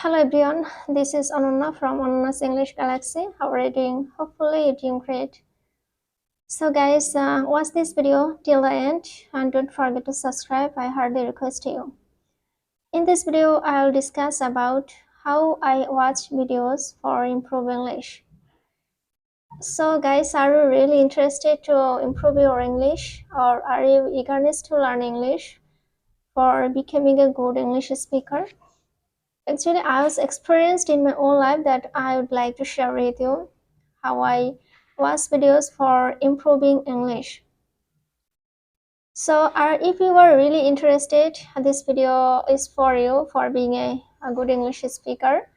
Hello everyone, this is Ananya from Ananya's English Galaxy. How are you doing? Hopefully you're doing great. So guys, watch this video till the end and don't forget to subscribe. I heartily request you. In this video, I'll discuss about how I watch videos for improving English. So guys, are you really interested to improve your English, or are you eagerness to learn English for becoming a good English speaker? Actually, I was experienced in my own life that I would like to share with you how I watch videos for improving English. So if you are really interested, this video is for you for being a good English speaker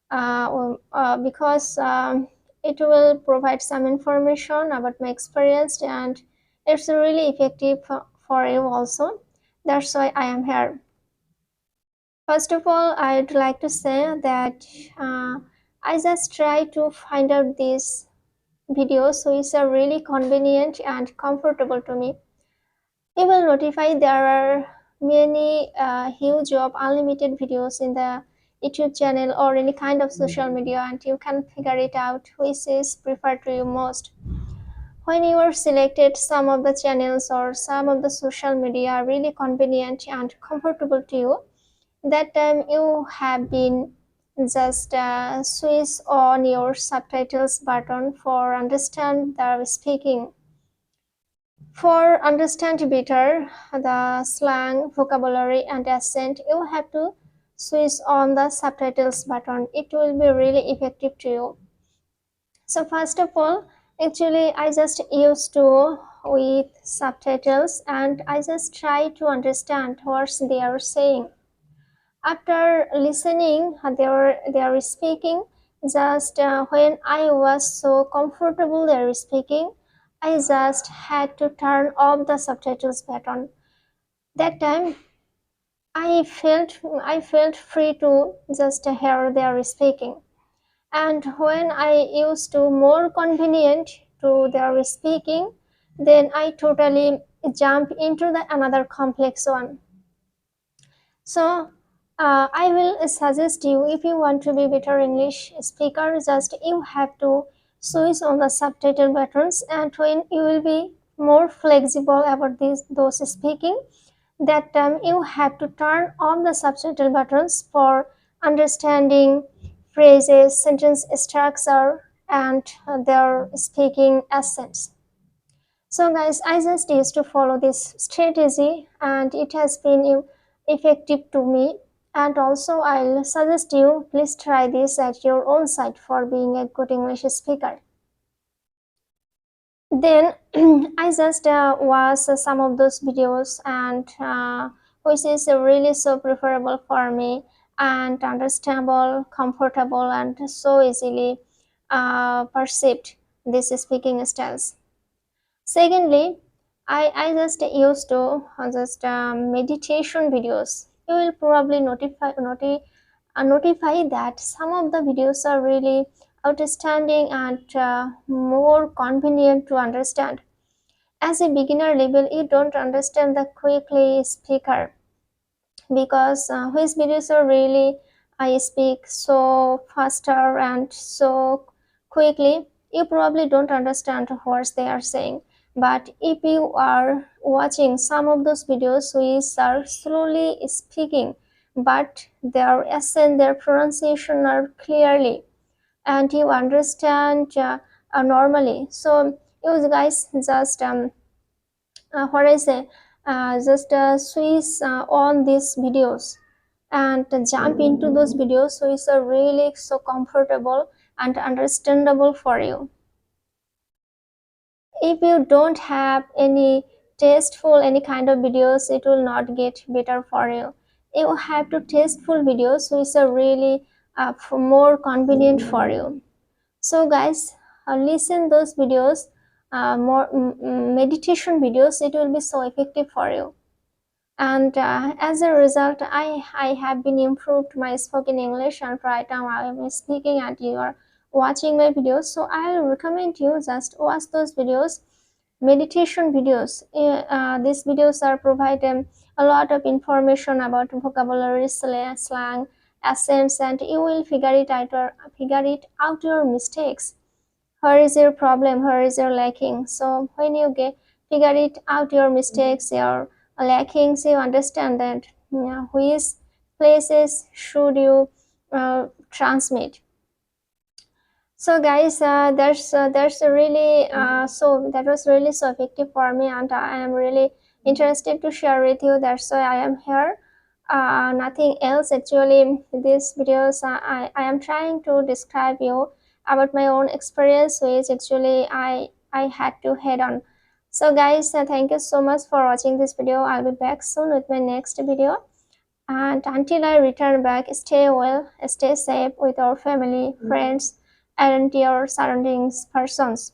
because it will provide some information about my experience and it's really effective for you also. That's why I am here. First of all, I'd like to say that I just try to find out these videos which are really convenient and comfortable to me. You will notify there are many huge of unlimited videos in the YouTube channel or any kind of social media, and you can figure it out which is preferred to you most. When you are selected, some of the channels or some of the social media are really convenient and comfortable to you, that time you have been just switch on your subtitles button for understand the speaking. For understand better the slang, vocabulary and accent, you have to switch on the subtitles button. It will be really effective to you. So first of all, actually I just used to with subtitles and I just try to understand what they are saying. After listening, they are speaking. Just when I was so comfortable they are speaking, I just had to turn off the subtitles button. That time, I felt free to just hear they are speaking. And when I used to more convenient to their speaking, then I totally jump into the another complex one. So I will suggest you, if you want to be better English speaker, just you have to switch on the subtitle buttons, and when you will be more flexible about those speaking, that time you have to turn on the subtitle buttons for understanding phrases, sentence structure, and their speaking accents. So guys, I just used to follow this strategy and it has been effective to me, and also I'll suggest you please try this at your own site for being a good English speaker. Then I just watch some of those videos and which is really so preferable for me and understandable, comfortable and so easily perceived these speaking styles. Secondly, I just used to just meditation videos. You will probably notify that some of the videos are really outstanding and more convenient to understand. As a beginner level, you don't understand the quickly speaker because his videos are really I speak so faster and so quickly. You probably don't understand what they are saying. But if you are watching some of those videos which are slowly speaking, but their accent, their pronunciation are clearly, and you understand normally. So you guys just what I say, just switch on these videos and jump into those videos which are really so comfortable and understandable for you. If you don't have any tasteful any kind of videos, it will not get better for you. You have to tasteful videos which are really more convenient for you. So guys, listen those videos, more meditation videos, it will be so effective for you. And as a result, I have been improved my spoken English, and right now I am speaking and you are watching my videos. So I'll recommend you just watch those videos, meditation videos. These videos are providing a lot of information about vocabulary, slang accents, and you will figure it out your mistakes. Where is your problem? Where is your lacking? So when you get figure it out your mistakes, your lackings, you understand that which places should you transmit. So guys, that's really so that was really so effective for me, and I am really interested to share with you. That's why I am here. Nothing else actually. These videos I am trying to describe you about my own experience, which actually I had to head on. So guys, thank you so much for watching this video. I'll be back soon with my next video. And until I return back, stay well, stay safe with our family, friends, and your surroundings persons.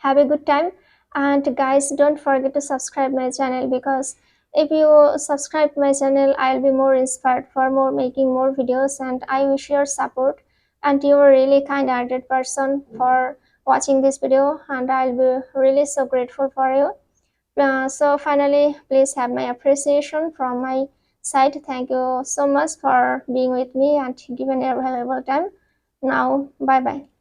Have a good time. And guys, don't forget to subscribe my channel, because if you subscribe my channel, I'll be more inspired for more making more videos, and I wish your support. And you are really kind-hearted person for watching this video, and I'll be really so grateful for you. So finally, please have my appreciation from my side. Thank you so much for being with me and giving a valuable time. Now, bye bye.